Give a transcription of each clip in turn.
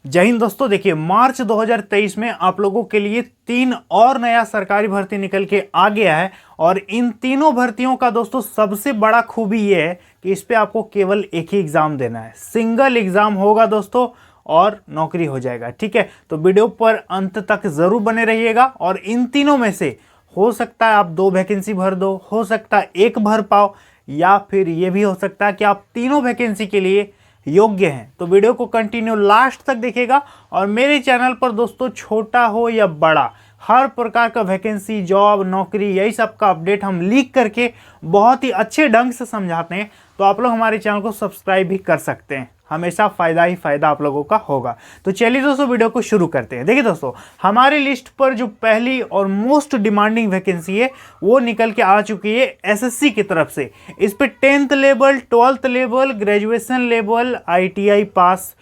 जय हिंद दोस्तों। देखिए, मार्च 2023 में आप लोगों के लिए 3 और नया सरकारी भर्ती निकल के आ गया है और इन तीनों भर्तियों का दोस्तों सबसे बड़ा खूबी ये है कि इस पे आपको केवल एक ही एग्जाम देना है। सिंगल एग्जाम होगा दोस्तों और नौकरी हो जाएगा। ठीक है, तो वीडियो पर अंत तक जरूर बने रहिएगा। और इन तीनों में से हो सकता है आप 2 वैकेंसी भर दो, हो सकता है 1 भर पाओ, या फिर ये भी हो सकता है कि आप तीनों वैकेंसी के लिए योग्य हैं। तो वीडियो को कंटिन्यू लास्ट तक देखिएगा। और मेरे चैनल पर दोस्तों छोटा हो या बड़ा हर प्रकार का वैकेंसी, जॉब, नौकरी, यही सब का अपडेट हम लीक करके बहुत ही अच्छे ढंग से समझाते हैं। तो आप लोग हमारे चैनल को सब्सक्राइब भी कर सकते हैं, हमेशा फायदा ही फायदा आप लोगों का होगा। तो चलिए दोस्तों वीडियो को शुरू करते हैं। देखिए दोस्तों, हमारी लिस्ट पर जो पहली और मोस्ट डिमांडिंग वैकेंसी है वो निकल के आ चुकी है एसएससी की तरफ से। इस पे 10th level, 12th level, graduation level, ITI pass,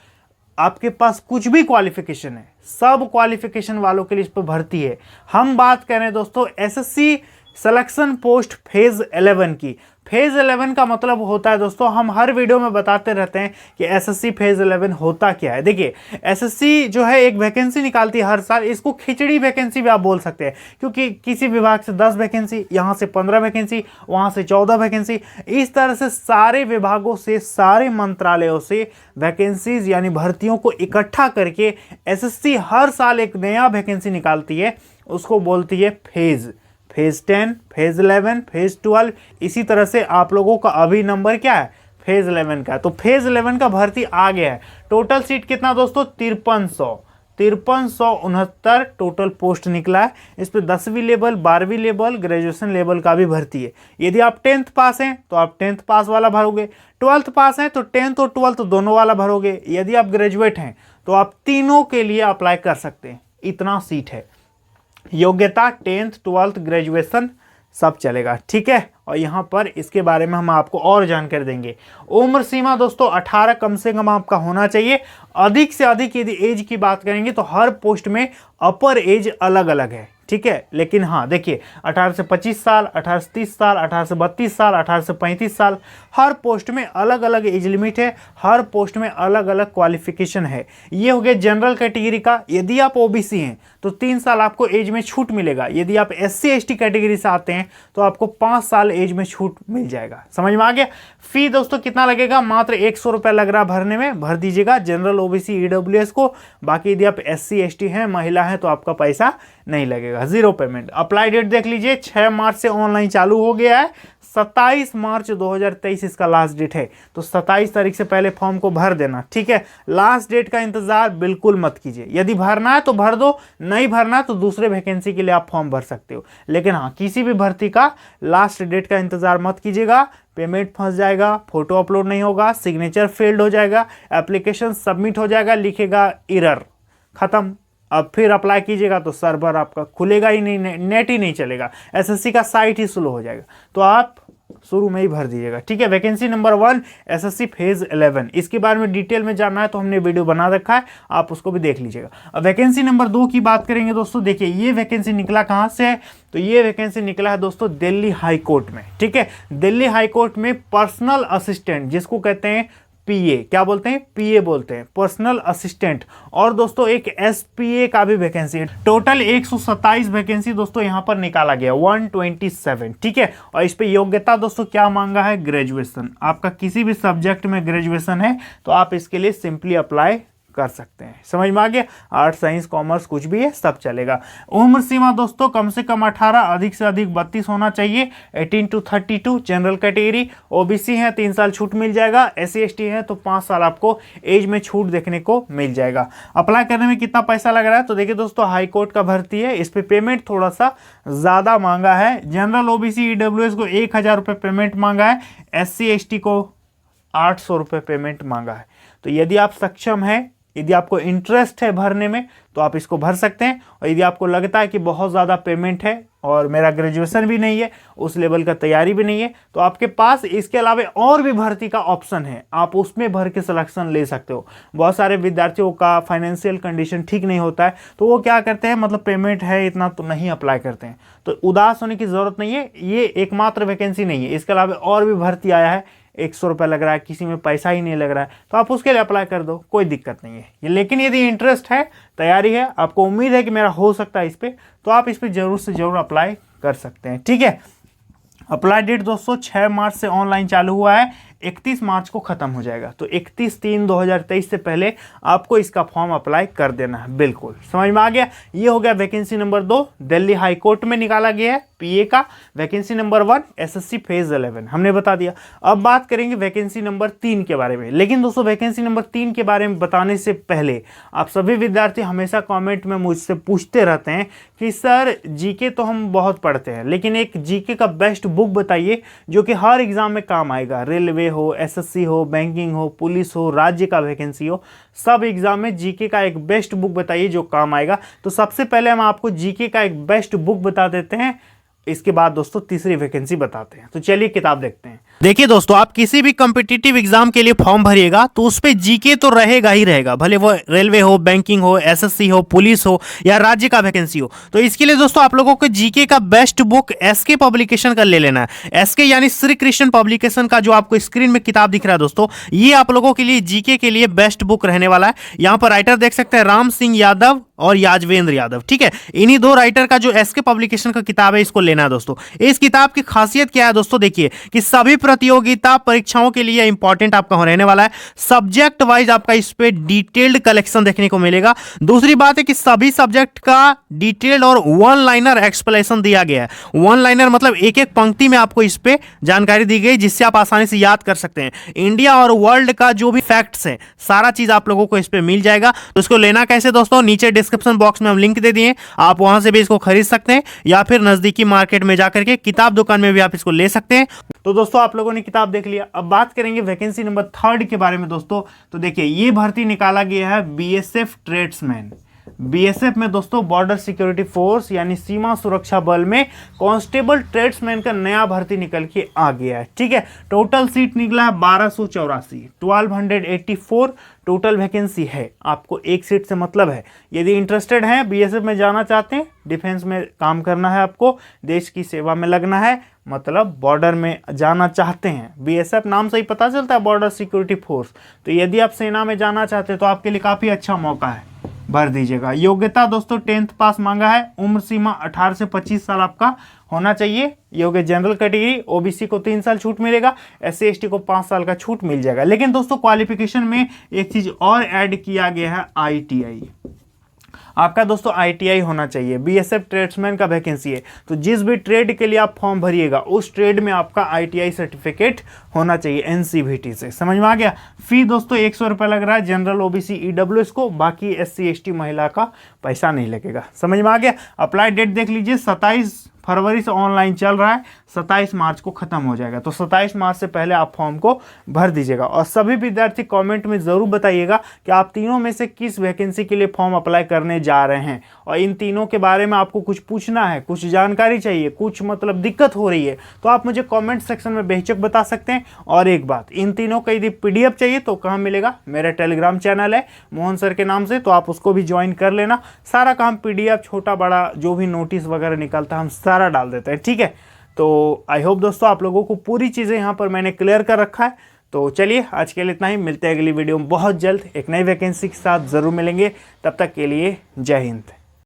आपके पास कुछ भी क्वालिफिकेशन है, सब क्वालिफिकेशन वालों के लिए इस पर भर्ती है। हम बात कर रहे हैं दोस्तों एसएससी सिलेक्शन पोस्ट फेज 11 की। फेज 11 का मतलब होता है दोस्तों, हम हर वीडियो में बताते रहते हैं कि एसएससी फेज 11 होता क्या है। देखिए, एसएससी जो है एक वैकेंसी निकालती है हर साल। इसको खिचड़ी वैकेंसी भी आप बोल सकते हैं, क्योंकि किसी विभाग से 10 वैकेंसी, यहाँ से 15 वैकेंसी, वहाँ से 14 वैकेंसी, इस तरह से सारे विभागों से, सारे मंत्रालयों से वैकेंसीज यानी भर्तियों को इकट्ठा करके एसएससी हर साल एक नया वैकेंसी निकालती है। उसको बोलती है फेज 10, फेज 11, फेज 12। इसी तरह से आप लोगों का अभी नंबर क्या है, फेज 11 का। तो फेज 11 का भर्ती आ गया है। टोटल सीट कितना दोस्तों, 5369 टोटल पोस्ट निकला है। इस पे 10वीं लेवल, 12वीं लेवल, ग्रेजुएशन लेवल का भी भर्ती है। यदि आप 10th पास हैं तो आप 10th पास वाला भरोगे, 12th पास हैं तो 10th और 12th दोनों वाला भरोगे। यदि आप ग्रेजुएट हैं तो आप तीनों के लिए अप्लाई कर सकते हैं। इतना सीट है। योग्यता 10th, 12th, ग्रेजुएशन सब चलेगा। ठीक है, और यहाँ पर इसके बारे में हम आपको और जानकारी देंगे। उम्र सीमा दोस्तों 18 कम से कम आपका होना चाहिए। अधिक से अधिक यदि एज की बात करेंगे तो हर पोस्ट में अपर एज अलग अलग है। ठीक है, लेकिन हाँ देखिए, 18 से 25 साल, 18 से 30 साल, 18 से 32 साल, 18 से 35 साल, हर पोस्ट में अलग अलग एज लिमिट है। हर पोस्ट में अलग अलग क्वालिफिकेशन है। ये हो गया जनरल कैटेगरी का। यदि आप ओबीसी हैं तो 3 साल आपको एज में छूट मिलेगा। यदि आप एससी एसटी कैटेगरी से आते हैं तो आपको 5 साल एज में छूट मिल जाएगा। समझ में आ गया। फी दोस्तों कितना लगेगा, मात्र 100 रुपये लग रहा भरने में, भर दीजिएगा जनरल, ओबीसी, ईडब्ल्यूएस को। बाकी यदि आप एससी एसटी हैं, महिला हैं, तो आपका पैसा नहीं लगेगा, 0 पेमेंट। अप्लाई डेट देख लीजिए, 6 मार्च से ऑनलाइन चालू हो गया है। 27 मार्च 2023 इसका लास्ट डेट है। तो 27 तारीख से पहले फॉर्म को भर देना। ठीक है, लास्ट डेट का इंतजार बिल्कुल मत कीजिए। यदि भरना है तो भर दो, नहीं भरना है तो दूसरे वैकेंसी के लिए आप फॉर्म भर सकते हो। लेकिन हाँ, किसी भी भर्ती का लास्ट डेट का इंतजार मत कीजिएगा। पेमेंट फंस जाएगा, फोटो अपलोड नहीं होगा, सिग्नेचर फेल्ड हो जाएगा, एप्लीकेशन सबमिट हो जाएगा, लिखेगा एरर, खत्म। अब फिर अप्लाई कीजिएगा तो सर्वर आपका खुलेगा ही नहीं, नेट ही नहीं चलेगा, एसएससी का साइट ही स्लो हो जाएगा। तो आप शुरू में ही भर दीजिएगा। ठीक है, वैकेंसी नंबर 1 एसएससी फेज 11, इसके बारे में डिटेल में जानना है तो हमने वीडियो बना रखा है, आप उसको भी देख लीजिएगा। अब वैकेंसी नंबर 2 की बात करेंगे दोस्तों। देखिए, ये वैकेंसी निकला कहाँ से है, तो ये वैकेंसी निकला है दोस्तों दिल्ली हाई कोर्ट में। ठीक है, दिल्ली हाई कोर्ट में पर्सनल असिस्टेंट, जिसको कहते हैं पीए, क्या बोलते हैं, पीए बोलते हैं, पर्सनल असिस्टेंट। और दोस्तों एक एसपीए का भी वैकेंसी है। टोटल 127 वैकेंसी दोस्तों यहाँ पर निकाला गया, 127। ठीक है, और इस पे योग्यता दोस्तों क्या मांगा है, ग्रेजुएशन। आपका किसी भी सब्जेक्ट में ग्रेजुएशन है तो आप इसके लिए सिंपली अप्लाई कर सकते हैं। समझ में आ गया। आर्ट, साइंस, कॉमर्स कुछ भी है, सब चलेगा। उम्र सीमा दोस्तों कम से कम 18, अधिक से अधिक 32 होना चाहिए। 18 to 32 जनरल कैटेगरी। ओबीसी है 3 साल छूट मिल जाएगा। एससी एसटी है तो 5 साल आपको एज में छूट देखने को मिल जाएगा। अप्लाई करने में कितना पैसा लग रहा है, तो देखिए दोस्तों हाई कोर्ट का भर्ती है, इस पे पेमेंट थोड़ा सा ज़्यादा मांगा है। जनरल, ओबीसी, ईडब्ल्यूएस को 1000 रुपये पेमेंट मांगा है। एससी एसटी को 800 रुपये पेमेंट मांगा है। तो यदि आप सक्षम हैं, यदि आपको इंटरेस्ट है भरने में तो आप इसको भर सकते हैं। और यदि आपको लगता है कि बहुत ज़्यादा पेमेंट है और मेरा ग्रेजुएशन भी नहीं है, उस लेवल का तैयारी भी नहीं है, तो आपके पास इसके अलावा और भी भर्ती का ऑप्शन है, आप उसमें भर के सिलेक्शन ले सकते हो। बहुत सारे विद्यार्थियों का फाइनेंशियल कंडीशन ठीक नहीं होता है तो वो क्या करते हैं, मतलब पेमेंट है इतना तो नहीं अप्लाई करते हैं। तो उदास होने की ज़रूरत नहीं है, ये एकमात्र वैकेंसी नहीं है, इसके अलावा और भी भर्ती आया है, 100 रुपये लग रहा है, किसी में पैसा ही नहीं लग रहा है, तो आप उसके लिए अप्लाई कर दो, कोई दिक्कत नहीं है। लेकिन यदि इंटरेस्ट है, तैयारी है, आपको उम्मीद है कि मेरा हो सकता है इस पर, तो आप इस पर जरूर से जरूर अप्लाई कर सकते हैं। ठीक है, अप्लाई डेट दोस्तों 6 मार्च से ऑनलाइन चालू हुआ है, 31 मार्च को खत्म हो जाएगा। तो 31/3/2023 से पहले आपको इसका फॉर्म अप्लाई कर देना है। बिल्कुल समझ में आ गया। ये हो गया vacancy number 2, Delhi high court में निकाला गया है पीए का। वैकेंसी नंबर 1 एसएससी फेज 11 हमने बता दिया। अब बात करेंगे वैकेंसी नंबर 3 के बारे में। लेकिन दोस्तों वैकेंसी नंबर 3 के बारे में बताने से पहले आप सभी विद्यार्थी हमेशा कॉमेंट में मुझसे पूछते रहते हैं कि सर जीके तो हम बहुत पढ़ते हैं, लेकिन एक जीके का बेस्ट बुक बताइए जो कि हर एग्जाम में काम आएगा। रेलवे हो, एसएससी हो, बैंकिंग हो, पुलिस हो, राज्य का वैकेंसी हो, सब एग्जाम में जीके का एक बेस्ट बुक बताइए जो काम आएगा। तो सबसे पहले हम आपको जीके का एक बेस्ट बुक बता देते हैं, इसके बाद दोस्तों तीसरी वैकेंसी बताते हैं। तो चलिए किताब देखते हैं। देखिए दोस्तों, आप किसी भी कॉम्पिटिटिव एग्जाम के लिए फॉर्म भरिएगा तो उस पे जीके तो रहेगा ही रहेगा, भले वो रेलवे हो, बैंकिंग हो, एसएससी हो, पुलिस हो या राज्य का वैकेंसी हो। तो इसके लिए दोस्तों आप लोगों को जीके का बेस्ट बुक एसके पब्लिकेशन का ले लेना है। एसके यानी श्री कृष्ण पब्लिकेशन का जो आपको स्क्रीन में किताब दिख रहा है दोस्तों, ये आप लोगों के लिए जीके के लिए बेस्ट बुक रहने वाला है। यहाँ पर राइटर देख सकते हैं राम सिंह यादव और याजवेंद्र यादव। ठीक है, इन्हीं दो राइटर का जो एसके पब्लिकेशन का किताब है इसको लेना है दोस्तों। इस किताब की खासियत क्या है दोस्तों, देखिए कि सभी प्रतियोगिता परीक्षाओं के लिए इंपॉर्टेंट आपका रहने वाला है। सब्जेक्ट वाइज आपका इस पे डिटेल्ड कलेक्शन देखने को मिलेगा। दूसरी बात है कि सभी सब्जेक्ट का डिटेल्ड और वन लाइनर एक्सप्लेनेशन दिया गया है। वन लाइनर मतलब एक एक पंक्ति में आपको इस पे जानकारी दी गई जिससे आप आसानी से याद कर सकते हैं। इंडिया और वर्ल्ड का जो भी फैक्ट्स है सारा चीज आप लोगों को इस पे मिल जाएगा। तो इसको लेना कैसे दोस्तों, नीचे डिस्क्रिप्शन बॉक्स में हम लिंक दे दिए, आप वहां से भी इसको खरीद सकते हैं या फिर नजदीकी मार्केट में जाकर के किताब दुकान में भी आप इसको ले सकते हैं। तो दोस्तों आप लोगों ने किताब देख लिया। अब बात करेंगे वैकेंसी नंबर 3 के बारे में दोस्तों। तो देखिए ये भर्ती निकाला गया है बीएसएफ ट्रेड्समैन। बीएसएफ में दोस्तों बॉर्डर सिक्योरिटी फोर्स यानी सीमा सुरक्षा बल में कांस्टेबल ट्रेड्समैन का नया भर्ती निकल के आ गया है। ठीक है, टोटल सीट निकला है 1284, 1284 टोटल वैकेंसी है। आपको एक सीट से मतलब है। यदि इंटरेस्टेड हैं, बीएसएफ में जाना चाहते हैं, डिफेंस में काम करना है, आपको देश की सेवा में लगना है, मतलब बॉर्डर में जाना चाहते हैं, बीएसएफ नाम से ही पता चलता है बॉर्डर सिक्योरिटी फोर्स। तो यदि आप सेना में जाना चाहते हैं तो आपके लिए काफ़ी अच्छा मौका है, भर दीजिएगा। योग्यता दोस्तों 10th पास मांगा है। उम्र सीमा 18 से 25 साल आपका होना चाहिए। ये हो गया जनरल कैटेगरी। ओबीसी को 3 साल छूट मिलेगा, एससी एसटी को 5 साल का छूट मिल जाएगा। लेकिन दोस्तों क्वालिफिकेशन में एक चीज और ऐड किया गया है, आईटीआई। आपका दोस्तों आईटीआई होना चाहिए। बीएसएफ ट्रेड्समैन का वैकेंसी है, तो जिस भी ट्रेड के लिए आप फॉर्म भरिएगा उस ट्रेड में आपका आईटीआई सर्टिफिकेट होना चाहिए एनसीवीटी से। समझ में आ गया। फी दोस्तों 100 रुपये लग रहा है जनरल ओबीसी ईडब्ल्यूएस को, बाकी एससी एसटी महिला का पैसा नहीं लगेगा। समझ में आ गया। अप्लाई डेट देख लीजिए, 27 फरवरी से ऑनलाइन चल रहा है, 27 मार्च को खत्म हो जाएगा। तो 27 मार्च से पहले आप फॉर्म को भर दीजिएगा। और सभी विद्यार्थी कमेंट में ज़रूर बताइएगा कि आप तीनों में से किस वैकेंसी के लिए फॉर्म अप्लाई करने जा रहे हैं, और इन तीनों के बारे में आपको कुछ पूछना है, कुछ जानकारी चाहिए, कुछ मतलब दिक्कत हो रही है, तो आप मुझे कमेंट सेक्शन में बेहिचक बता सकते हैं। और एक बात, इन तीनों का यदि पीडीएफ चाहिए तो कहाँ मिलेगा, मेरा टेलीग्राम चैनल है मोहन सर के नाम से, तो आप उसको भी ज्वाइन कर लेना। सारा काम पीडीएफ छोटा बड़ा जो भी नोटिस वगैरह निकलता है हम सारा डाल देते हैं। ठीक है, तो आई होप दोस्तों आप लोगों को पूरी चीज़ें यहाँ पर मैंने क्लियर कर रखा है। तो चलिए आज के लिए इतना ही, मिलते हैं अगली वीडियो में बहुत जल्द एक नई वैकेंसी के साथ ज़रूर मिलेंगे। तब तक के लिए जय हिंद।